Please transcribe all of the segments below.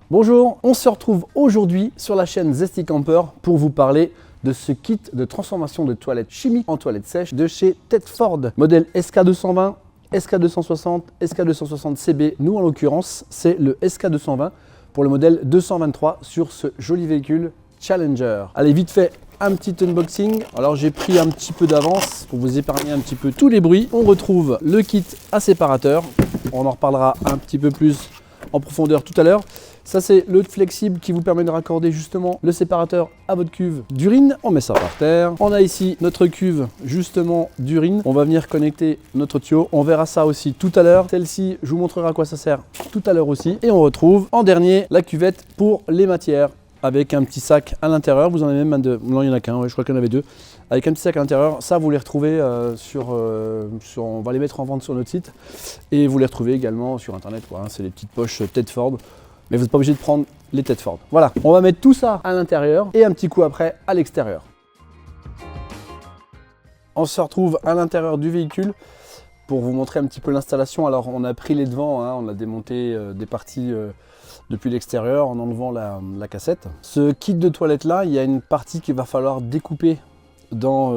Bonjour, on se retrouve aujourd'hui sur la chaîne Zesty Camper pour vous parler de ce kit de transformation de toilettes chimiques en toilettes sèches de chez Tedford. Modèle SK220, SK260, SK260CB. Nous en l'occurrence, c'est le SK220 pour le modèle 223 sur ce joli véhicule Challenger. Allez, vite fait, un petit unboxing. Alors j'ai pris un petit peu d'avance pour vous épargner un petit peu tous les bruits. On retrouve le kit à séparateur. On en reparlera un petit peu plus en profondeur tout à l'heure. Ça, c'est le flexible qui vous permet de raccorder justement le séparateur à votre cuve d'urine. On met ça par terre. On a ici notre cuve justement d'urine. On va venir connecter notre tuyau. On verra ça aussi tout à l'heure. Celle-ci, je vous montrerai à quoi ça sert tout à l'heure aussi. Et on retrouve en dernier la cuvette pour les matières avec un petit sac à l'intérieur. Vous en avez même un deux. Non, il n'y en a qu'un. Ouais, je crois qu'il y en avait deux. Avec un petit sac à l'intérieur. Ça, vous les retrouvez on va les mettre en vente sur notre site. Et vous les retrouvez également sur Internet. Voilà, c'est les petites poches Tedford. Mais vous n'êtes pas obligé de prendre les Tedford. Voilà, on va mettre tout ça à l'intérieur et un petit coup après à l'extérieur. On se retrouve à l'intérieur du véhicule pour vous montrer un petit peu l'installation. Alors on a pris les devants, hein, on a démonté des parties depuis l'extérieur en enlevant la cassette. Ce kit de toilette là, il y a une partie qu'il va falloir découper dans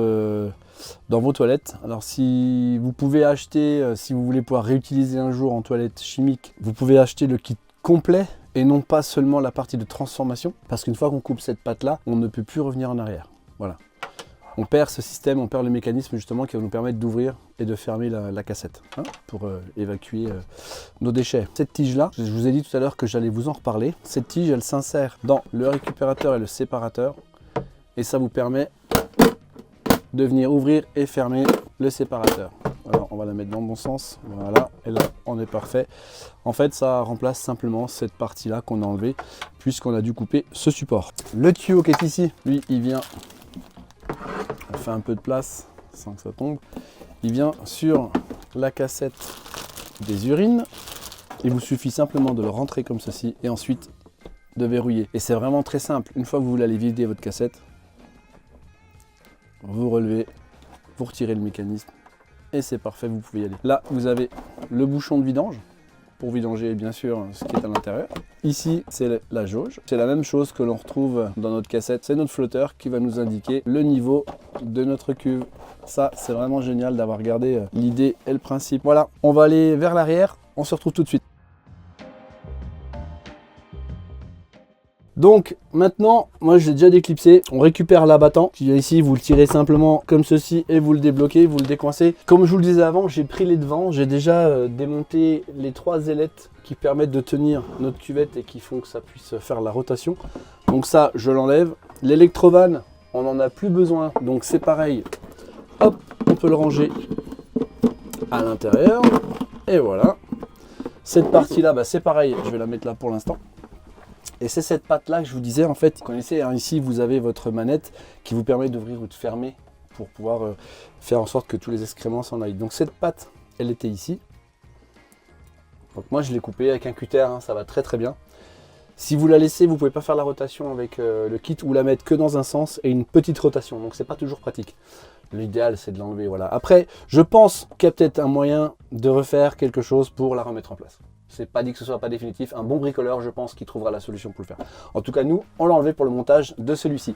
vos toilettes. Alors si vous pouvez acheter, si vous voulez pouvoir réutiliser un jour en toilette chimique, vous pouvez acheter le kit complet et non pas seulement la partie de transformation, parce qu'une fois qu'on coupe cette patte là, on ne peut plus revenir en arrière. Voilà, on perd ce système, on perd le mécanisme justement qui va nous permettre d'ouvrir et de fermer la cassette, hein, pour évacuer nos déchets. Cette tige là, je vous ai dit tout à l'heure que j'allais vous en reparler. Cette tige, elle s'insère dans le récupérateur et le séparateur et ça vous permet de venir ouvrir et fermer le séparateur. Alors on va la mettre dans le bon sens, voilà, et là on est parfait. En fait ça remplace simplement cette partie là qu'on a enlevée puisqu'on a dû couper ce support. Le tuyau qui est ici, lui il vient, on fait un peu de place sans que ça tombe, il vient sur la cassette des urines. Il vous suffit simplement de le rentrer comme ceci et ensuite de verrouiller. Et c'est vraiment très simple, une fois que vous voulez aller vider votre cassette, vous relevez, vous retirez le mécanisme et c'est parfait, vous pouvez y aller. Là, vous avez le bouchon de vidange pour vidanger bien sûr ce qui est à l'intérieur. Ici, c'est la jauge. C'est la même chose que l'on retrouve dans notre cassette. C'est notre flotteur qui va nous indiquer le niveau de notre cuve. Ça, c'est vraiment génial d'avoir gardé l'idée et le principe. Voilà, on va aller vers l'arrière. On se retrouve tout de suite. Donc maintenant, moi je l'ai déjà déclipsé, on récupère l'abattant qui est ici, vous le tirez simplement comme ceci et vous le débloquez, vous le décoincez. Comme je vous le disais avant, j'ai pris les devants, j'ai déjà démonté les 3 ailettes qui permettent de tenir notre cuvette et qui font que ça puisse faire la rotation. Donc ça, je l'enlève. L'électrovan, on n'en a plus besoin, donc c'est pareil. Hop, on peut le ranger à l'intérieur et voilà. Cette partie-là, bah, c'est pareil, je vais la mettre là pour l'instant. Et c'est cette patte là que je vous disais en fait, vous connaissez, hein, ici vous avez votre manette qui vous permet d'ouvrir ou de fermer pour pouvoir faire en sorte que tous les excréments s'en aillent. Donc cette patte, elle était ici. Donc moi je l'ai coupée avec un cutter, hein, ça va très très bien. Si vous la laissez, vous ne pouvez pas faire la rotation avec le kit ou la mettre que dans un sens et une petite rotation, donc c'est pas toujours pratique. L'idéal c'est de l'enlever, voilà. Après, je pense qu'il y a peut-être un moyen de refaire quelque chose pour la remettre en place. C'est pas dit que ce soit pas définitif. Un bon bricoleur, je pense qu'il trouvera la solution pour le faire. En tout cas, nous, on l'a enlevé pour le montage de celui-ci.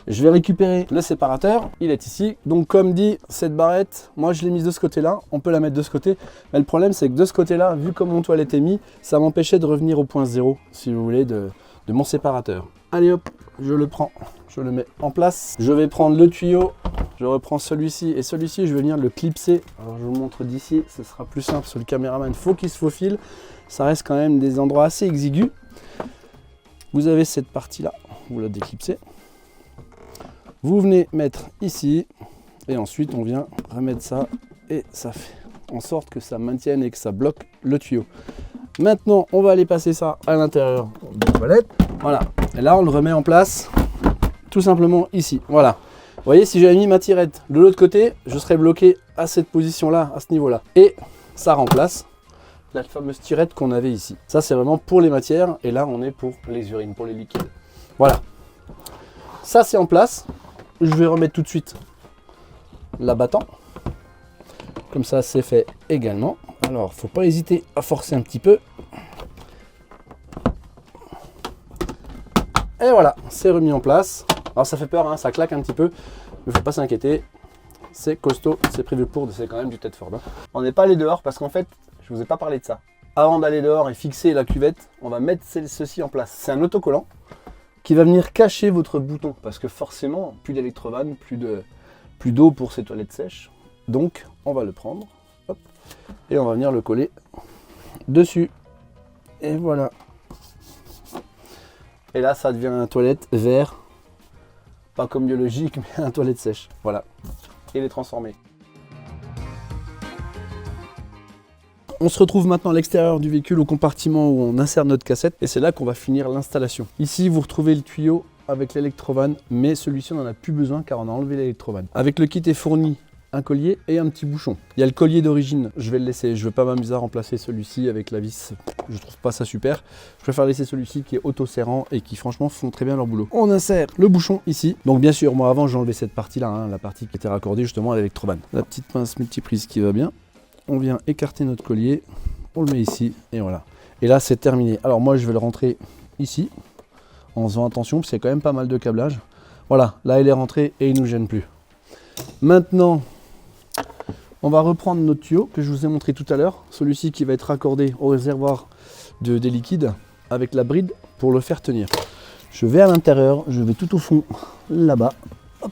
Je vais récupérer le séparateur. Il est ici. Donc, comme dit, cette barrette, moi, je l'ai mise de ce côté-là. On peut la mettre de ce côté. Mais le problème, c'est que de ce côté-là, vu comme mon toilette est mis, ça m'empêchait de revenir au point 0, si vous voulez, de mon séparateur. Allez hop, je le prends. Je le mets en place. Je vais prendre le tuyau. Je reprends celui-ci et celui-ci, je vais venir le clipser. Alors je vous montre d'ici, ce sera plus simple sur le caméraman. Il faut qu'il se faufile. Ça reste quand même des endroits assez exigus. Vous avez cette partie-là, vous la déclipsez. Vous venez mettre ici et ensuite on vient remettre ça et ça fait en sorte que ça maintienne et que ça bloque le tuyau. Maintenant, on va aller passer ça à l'intérieur de la toilette. Voilà. Et là, on le remet en place tout simplement ici. Voilà. Vous voyez, si j'avais mis ma tirette de l'autre côté, je serais bloqué à cette position-là, à ce niveau-là. Et ça remplace la fameuse tirette qu'on avait ici. Ça, c'est vraiment pour les matières. Et là, on est pour les urines, pour les liquides. Voilà. Ça, c'est en place. Je vais remettre tout de suite l'abattant. Comme ça, c'est fait également. Alors, faut pas hésiter à forcer un petit peu. Et voilà, c'est remis en place. Alors ça fait peur, hein, ça claque un petit peu, mais faut pas s'inquiéter. C'est costaud, c'est prévu pour, c'est quand même du Tedford. Hein. On n'est pas allé dehors parce qu'en fait, je vous ai pas parlé de ça. Avant d'aller dehors et fixer la cuvette, on va mettre ceci en place. C'est un autocollant qui va venir cacher votre bouton parce que forcément, plus d'électrovanne, plus d'eau pour ces toilettes sèches. Donc, on va le prendre, hop, et on va venir le coller dessus. Et voilà. Et là, ça devient un toilette vert. Pas comme biologique, mais un toilette sèche. Voilà. Et il est transformé. On se retrouve maintenant à l'extérieur du véhicule, au compartiment où on insère notre cassette. Et c'est là qu'on va finir l'installation. Ici, vous retrouvez le tuyau avec l'électrovanne, mais celui-ci, on n'en a plus besoin car on a enlevé l'électrovanne. Avec le kit est fourni un collier et un petit bouchon. Il y a le collier d'origine, je vais le laisser. Je ne vais pas m'amuser à remplacer celui-ci avec la vis. Je trouve pas ça super. Je préfère laisser celui-ci qui est auto-serrant et qui franchement font très bien leur boulot. On insère le bouchon ici. Donc bien sûr, moi avant j'ai enlevé cette partie-là, hein, la partie qui était raccordée justement à l'électrovanne. La petite pince multiprise qui va bien. On vient écarter notre collier, on le met ici et voilà. Et là c'est terminé. Alors moi je vais le rentrer ici en faisant attention parce qu'il y a quand même pas mal de câblage. Voilà, là il est rentré et il ne nous gêne plus. Maintenant, on va reprendre notre tuyau que je vous ai montré tout à l'heure, celui-ci qui va être raccordé au réservoir des liquides avec la bride pour le faire tenir. Je vais à l'intérieur, je vais tout au fond là-bas. Hop.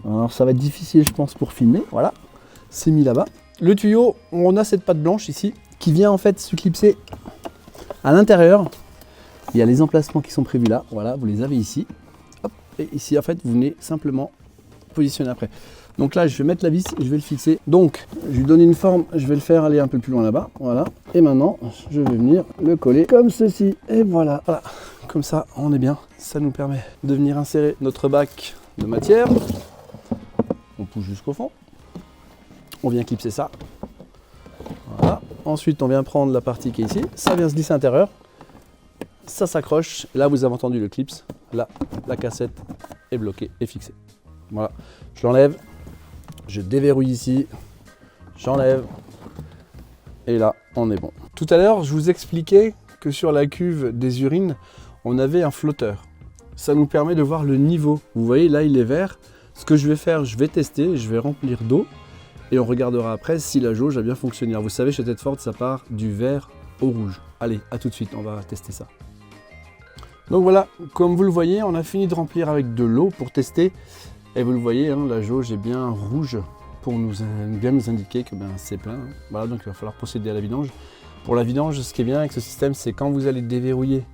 Alors ça va être difficile je pense pour filmer, voilà, c'est mis là-bas. Le tuyau, on a cette patte blanche ici qui vient en fait se clipser à l'intérieur. Il y a les emplacements qui sont prévus là, voilà, vous les avez ici. Hop. Et ici en fait vous venez simplement positionner après. Donc là, je vais mettre la vis et je vais le fixer. Donc, je lui donne une forme, je vais le faire aller un peu plus loin là-bas. Voilà. Et maintenant, je vais venir le coller comme ceci. Et voilà. Voilà. Comme ça, on est bien. Ça nous permet de venir insérer notre bac de matière. On pousse jusqu'au fond. On vient clipser ça. Voilà. Ensuite, on vient prendre la partie qui est ici. Ça vient se glisser à l'intérieur. Ça s'accroche. Là, vous avez entendu le clips. Là, la cassette est bloquée et fixée. Voilà. Je l'enlève. Je déverrouille ici, j'enlève, et là, on est bon. Tout à l'heure, je vous expliquais que sur la cuve des urines, on avait un flotteur. Ça nous permet de voir le niveau. Vous voyez, là, il est vert. Ce que je vais faire, je vais tester, je vais remplir d'eau, et on regardera après si la jauge a bien fonctionné. Alors, vous savez, chez Tedford, ça part du vert au rouge. Allez, à tout de suite, on va tester ça. Donc voilà, comme vous le voyez, on a fini de remplir avec de l'eau pour tester. Et vous le voyez, hein, la jauge est bien rouge pour bien nous indiquer que c'est plein. Hein. Voilà, donc il va falloir procéder à la vidange. Pour la vidange, ce qui est bien avec ce système, c'est quand vous allez déverrouiller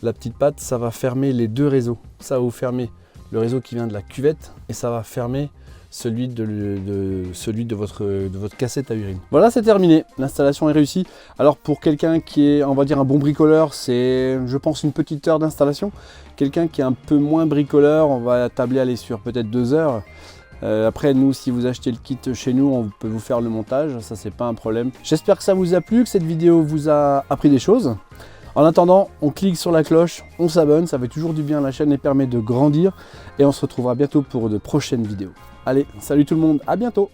la petite patte, ça va fermer les deux réseaux. Ça va vous fermer le réseau qui vient de la cuvette et ça va fermer celui de votre cassette à urine. Voilà, c'est terminé. L'installation est réussie. Alors pour quelqu'un qui est, on va dire, un bon bricoleur, c'est, je pense, une petite heure d'installation. Quelqu'un qui est un peu moins bricoleur, on va tabler aller sur peut-être 2 heures. Après, nous, si vous achetez le kit chez nous, on peut vous faire le montage. Ça, c'est pas un problème. J'espère que ça vous a plu, que cette vidéo vous a appris des choses. En attendant, on clique sur la cloche, on s'abonne. Ça fait toujours du bien à la chaîne et permet de grandir. Et on se retrouvera bientôt pour de prochaines vidéos. Allez, salut tout le monde, à bientôt!